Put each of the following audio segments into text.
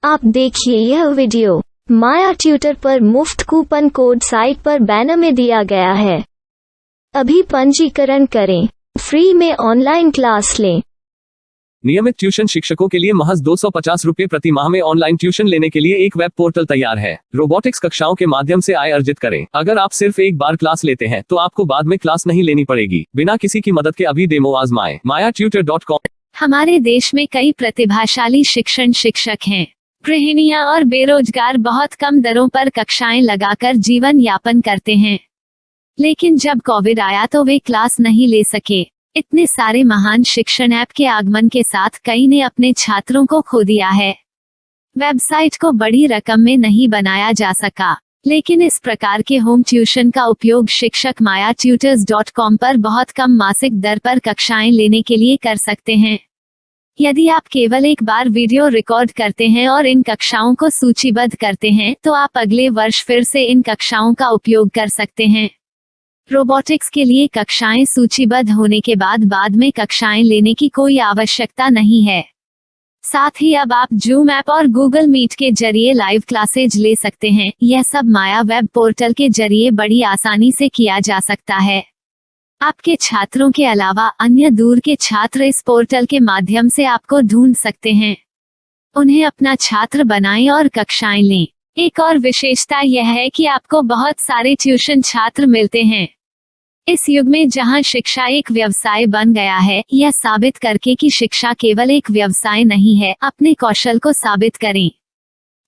आप देखिए यह वीडियो माया ट्यूटर पर मुफ्त कूपन कोड साइट पर बैनर में दिया गया है। अभी पंजीकरण करें, फ्री में ऑनलाइन क्लास लें। नियमित ट्यूशन शिक्षकों के लिए महज 250 रुपये प्रति माह में ऑनलाइन ट्यूशन लेने के लिए एक वेब पोर्टल तैयार है। रोबोटिक्स कक्षाओं के माध्यम से आय अर्जित करें। अगर आप सिर्फ एक बार क्लास लेते हैं तो आपको बाद में क्लास नहीं लेनी पड़ेगी। बिना किसी की मदद के अभी डेमो आजमाएं। mayatutor.com। हमारे देश में कई प्रतिभाशाली शिक्षक हैं। गृहिणियां और बेरोजगार बहुत कम दरों पर कक्षाएं लगाकर जीवन यापन करते हैं, लेकिन जब कोविड आया तो वे क्लास नहीं ले सके। इतने सारे महान शिक्षण ऐप के आगमन के साथ कई ने अपने छात्रों को खो दिया है। वेबसाइट को बड़ी रकम में नहीं बनाया जा सका, लेकिन इस प्रकार के होम ट्यूशन का उपयोग शिक्षक mayatutors.com पर बहुत कम मासिक दर पर कक्षाएं लेने के लिए कर सकते हैं। यदि आप केवल एक बार वीडियो रिकॉर्ड करते हैं और इन कक्षाओं को सूचीबद्ध करते हैं तो आप अगले वर्ष फिर से इन कक्षाओं का उपयोग कर सकते हैं। रोबोटिक्स के लिए कक्षाएं सूचीबद्ध होने के बाद में कक्षाएं लेने की कोई आवश्यकता नहीं है। साथ ही अब आप जूम ऐप और गूगल मीट के जरिए लाइव क्लासेज ले सकते हैं। यह सब माया वेब पोर्टल के जरिए बड़ी आसानी से किया जा सकता है। आपके छात्रों के अलावा अन्य दूर के छात्र इस पोर्टल के माध्यम से आपको ढूंढ सकते हैं। उन्हें अपना छात्र बनाएं और कक्षाएं लें। एक और विशेषता यह है कि आपको बहुत सारे ट्यूशन छात्र मिलते हैं। इस युग में जहां शिक्षा एक व्यवसाय बन गया है, यह साबित करके कि शिक्षा केवल एक व्यवसाय नहीं है, अपने कौशल को साबित करें,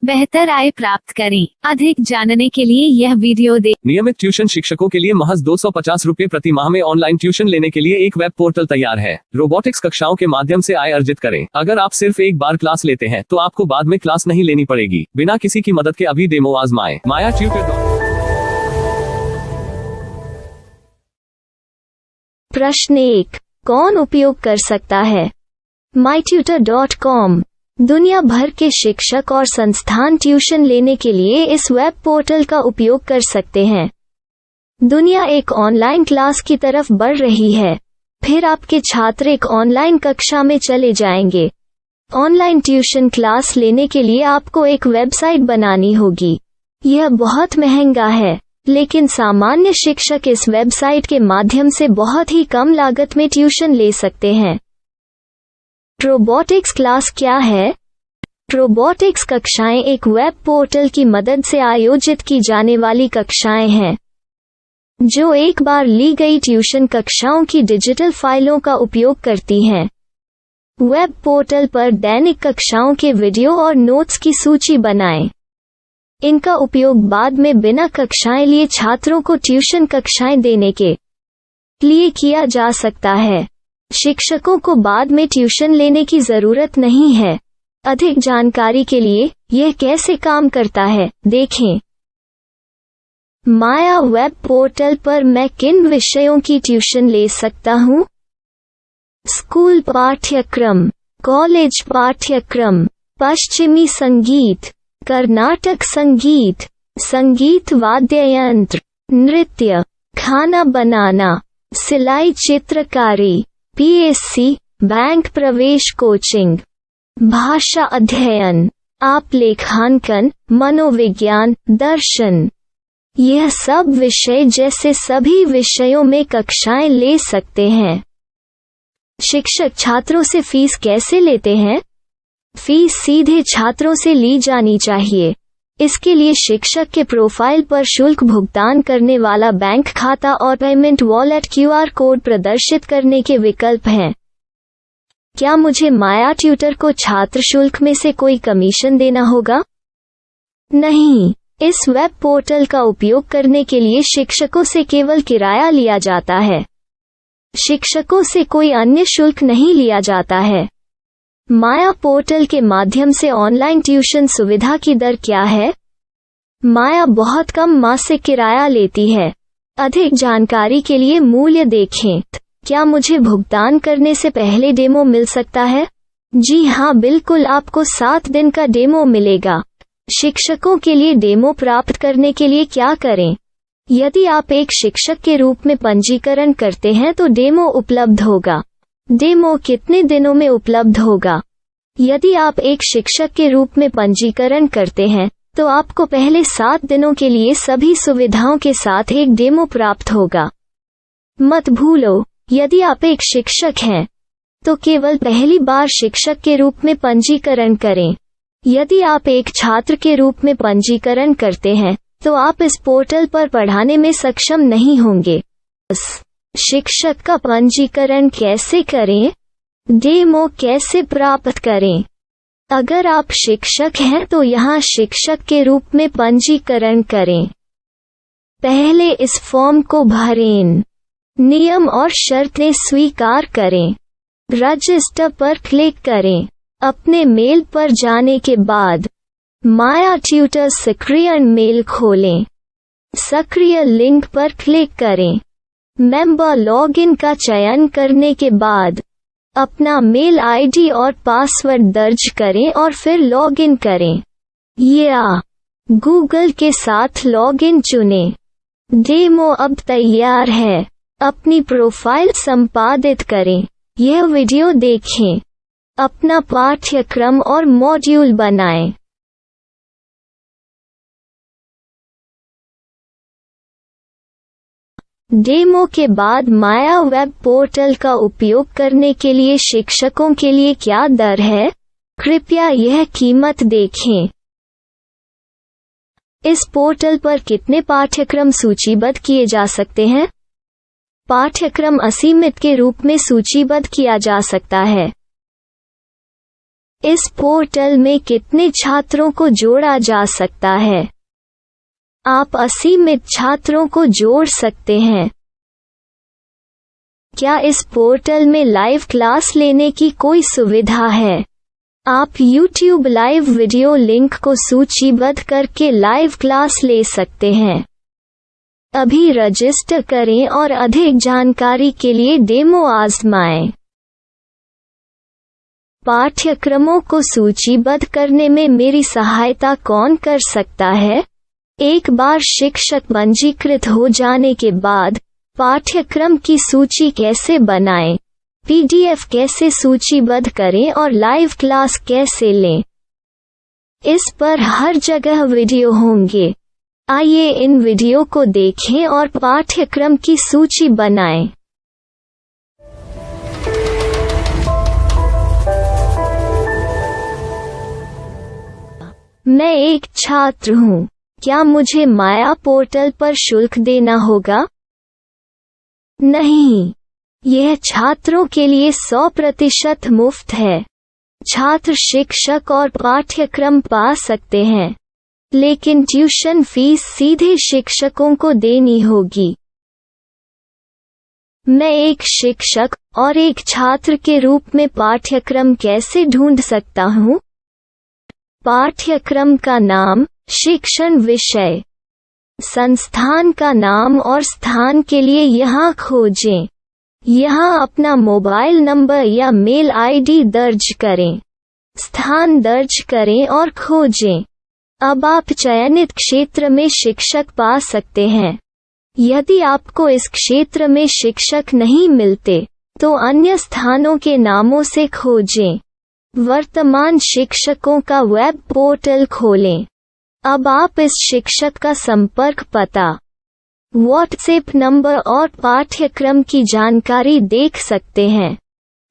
बेहतर आय प्राप्त करें। अधिक जानने के लिए यह वीडियो देखें। नियमित ट्यूशन शिक्षकों के लिए महज 250 रुपये प्रति माह में ऑनलाइन ट्यूशन लेने के लिए एक वेब पोर्टल तैयार है। रोबोटिक्स कक्षाओं के माध्यम से आय अर्जित करें। अगर आप सिर्फ एक बार क्लास लेते हैं तो आपको बाद में क्लास नहीं लेनी पड़ेगी। बिना किसी की मदद के अभी डेमो आजमाएं। mayatutor.com। प्रश्न 1, कौन उपयोग कर सकता है? mytutor.com दुनिया भर के शिक्षक और संस्थान ट्यूशन लेने के लिए इस वेब पोर्टल का उपयोग कर सकते हैं। दुनिया एक ऑनलाइन क्लास की तरफ बढ़ रही है। फिर आपके छात्र एक ऑनलाइन कक्षा में चले जाएंगे। ऑनलाइन ट्यूशन क्लास लेने के लिए आपको एक वेबसाइट बनानी होगी। यह बहुत महंगा है, लेकिन सामान्य शिक्षक इस वेबसाइट के माध्यम से बहुत ही कम लागत में ट्यूशन ले सकते हैं। रोबोटिक्स क्लास क्या है? रोबोटिक्स कक्षाएं एक वेब पोर्टल की मदद से आयोजित की जाने वाली कक्षाएं हैं, जो एक बार ली गई ट्यूशन कक्षाओं की डिजिटल फाइलों का उपयोग करती हैं। वेब पोर्टल पर दैनिक कक्षाओं के वीडियो और नोट्स की सूची बनाएं। इनका उपयोग बाद में बिना कक्षाएं लिए छात्रों को ट्यूशन कक्षाएं देने के लिए किया जा सकता है। शिक्षकों को बाद में ट्यूशन लेने की जरूरत नहीं है। अधिक जानकारी के लिए यह कैसे काम करता है, देखें। माया वेब पोर्टल पर मैं किन विषयों की ट्यूशन ले सकता हूँ? स्कूल पाठ्यक्रम, कॉलेज पाठ्यक्रम, पश्चिमी संगीत, कर्नाटक संगीत, संगीत वाद्य यंत्र, नृत्य, खाना बनाना, सिलाई चित्रकारी, पीएससी, बैंक प्रवेश कोचिंग, भाषा अध्ययन, आप लेखांकन, मनोविज्ञान, दर्शन। यह सब विषय जैसे सभी विषयों में कक्षाएं ले सकते हैं। शिक्षक छात्रों से फीस कैसे लेते हैं? फीस सीधे छात्रों से ली जानी चाहिए। इसके लिए शिक्षक के प्रोफाइल पर शुल्क भुगतान करने वाला बैंक खाता और पेमेंट वॉलेट क्यूआर कोड प्रदर्शित करने के विकल्प हैं। क्या मुझे माया ट्यूटर को छात्र शुल्क में से कोई कमीशन देना होगा? नहीं, इस वेब पोर्टल का उपयोग करने के लिए शिक्षकों से केवल किराया लिया जाता है। शिक्षकों से कोई अन्य शुल्क नहीं लिया जाता है। माया पोर्टल के माध्यम से ऑनलाइन ट्यूशन सुविधा की दर क्या है? माया बहुत कम मासिक किराया लेती है। अधिक जानकारी के लिए मूल्य देखें। क्या मुझे भुगतान करने से पहले डेमो मिल सकता है? जी हाँ, बिल्कुल, आपको 7 दिन का डेमो मिलेगा। शिक्षकों के लिए डेमो प्राप्त करने के लिए क्या करें? यदि आप एक शिक्षक के रूप में पंजीकरण करते हैं तो डेमो उपलब्ध होगा। डेमो कितने दिनों में उपलब्ध होगा? यदि आप एक शिक्षक के रूप में पंजीकरण करते हैं तो आपको पहले 7 दिनों के लिए सभी सुविधाओं के साथ एक डेमो प्राप्त होगा। मत भूलो, यदि आप एक शिक्षक हैं तो केवल पहली बार शिक्षक के रूप में पंजीकरण करें। यदि आप एक छात्र के रूप में पंजीकरण करते हैं तो आप इस पोर्टल पर पढ़ाने में सक्षम नहीं होंगे। शिक्षक का पंजीकरण कैसे करें? डेमो कैसे प्राप्त करें? अगर आप शिक्षक हैं तो यहाँ शिक्षक के रूप में पंजीकरण करें। पहले इस फॉर्म को भरें। नियम और शर्तें स्वीकार करें। रजिस्टर पर क्लिक करें। अपने मेल पर जाने के बाद माया ट्यूटर सक्रिय मेल खोलें। सक्रिय लिंक पर क्लिक करें। मेंबर लॉगिन का चयन करने के बाद अपना मेल आईडी और पासवर्ड दर्ज करें और फिर लॉगिन करें या गूगल के साथ लॉगिन चुनें। डेमो अब तैयार है। अपनी प्रोफाइल संपादित करें। यह वीडियो देखें। अपना पाठ्यक्रम और मॉड्यूल बनाएं। डेमो के बाद माया वेब पोर्टल का उपयोग करने के लिए शिक्षकों के लिए क्या दर है? कृपया यह कीमत देखें। इस पोर्टल पर कितने पाठ्यक्रम सूचीबद्ध किए जा सकते हैं? पाठ्यक्रम असीमित के रूप में सूचीबद्ध किया जा सकता है। इस पोर्टल में कितने छात्रों को जोड़ा जा सकता है? आप असीमित छात्रों को जोड़ सकते हैं। क्या इस पोर्टल में लाइव क्लास लेने की कोई सुविधा है? आप YouTube लाइव वीडियो लिंक को सूचीबद्ध करके लाइव क्लास ले सकते हैं। अभी रजिस्टर करें और अधिक जानकारी के लिए डेमो आजमाएं। पाठ्यक्रमों को सूचीबद्ध करने में मेरी सहायता कौन कर सकता है? एक बार शिक्षक पंजीकृत हो जाने के बाद पाठ्यक्रम की सूची कैसे बनाएं, PDF कैसे सूचीबद्ध करें और लाइव क्लास कैसे लें, इस पर हर जगह वीडियो होंगे। आइए इन वीडियो को देखें और पाठ्यक्रम की सूची बनाएं। मैं एक छात्र हूँ। क्या मुझे माया पोर्टल पर शुल्क देना होगा? नहीं, यह छात्रों के लिए 100% मुफ्त है। छात्र शिक्षक और पाठ्यक्रम पा सकते हैं, लेकिन ट्यूशन फीस सीधे शिक्षकों को देनी होगी। मैं एक शिक्षक और एक छात्र के रूप में पाठ्यक्रम कैसे ढूंढ सकता हूँ? पाठ्यक्रम का नाम, शिक्षण विषय, संस्थान का नाम और स्थान के लिए यहाँ खोजें। यहाँ अपना मोबाइल नंबर या मेल आईडी दर्ज करें। स्थान दर्ज करें और खोजें। अब आप चयनित क्षेत्र में शिक्षक पा सकते हैं। यदि आपको इस क्षेत्र में शिक्षक नहीं मिलते तो अन्य स्थानों के नामों से खोजें। वर्तमान शिक्षकों का वेब पोर्टल खोलें। अब आप इस शिक्षक का संपर्क पता, व्हाट्सएप नंबर और पाठ्यक्रम की जानकारी देख सकते हैं।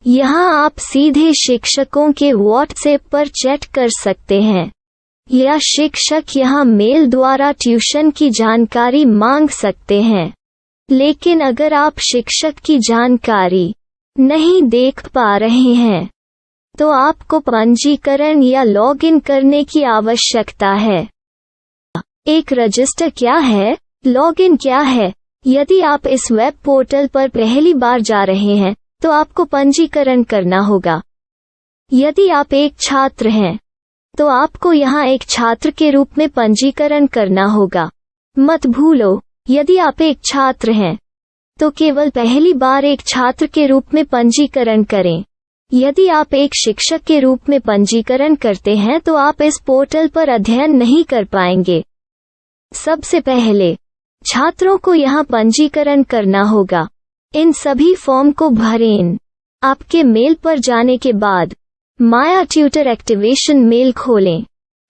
यहाँ आप सीधे शिक्षकों के व्हाट्सएप पर चैट कर सकते हैं या शिक्षक यहाँ मेल द्वारा ट्यूशन की जानकारी मांग सकते हैं। लेकिन अगर आप शिक्षक की जानकारी नहीं देख पा रहे हैं तो आपको पंजीकरण या लॉगिन करने की आवश्यकता है। एक रजिस्टर क्या है? लॉगिन क्या है? यदि आप इस वेब पोर्टल पर पहली बार जा रहे हैं तो आपको पंजीकरण करना होगा। यदि आप एक छात्र हैं तो आपको यहाँ एक छात्र के रूप में पंजीकरण करना होगा। मत भूलो, यदि आप एक छात्र हैं तो केवल पहली बार एक छात्र के रूप में पंजीकरण करें। यदि आप एक शिक्षक के रूप में पंजीकरण करते हैं तो आप इस पोर्टल पर अध्ययन नहीं कर पाएंगे। सबसे पहले छात्रों को यहाँ पंजीकरण करना होगा। इन सभी फॉर्म को भरें। आपके मेल पर जाने के बाद माया ट्यूटर एक्टिवेशन मेल खोलें।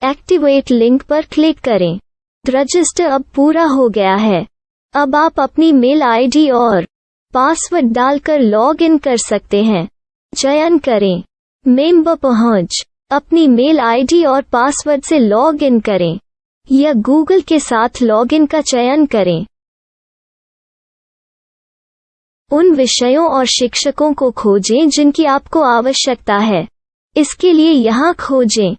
एक्टिवेट लिंक पर क्लिक करें। रजिस्टर अब पूरा हो गया है। अब आप अपनी मेल आईडी और पासवर्ड डालकर लॉग इन कर सकते हैं। चयन करें मेंबर पहुंच। अपनी मेल आईडी और पासवर्ड से लॉग इन करें या गूगल के साथ लॉग इन का चयन करें। उन विषयों और शिक्षकों को खोजें जिनकी आपको आवश्यकता है। इसके लिए यहाँ खोजें।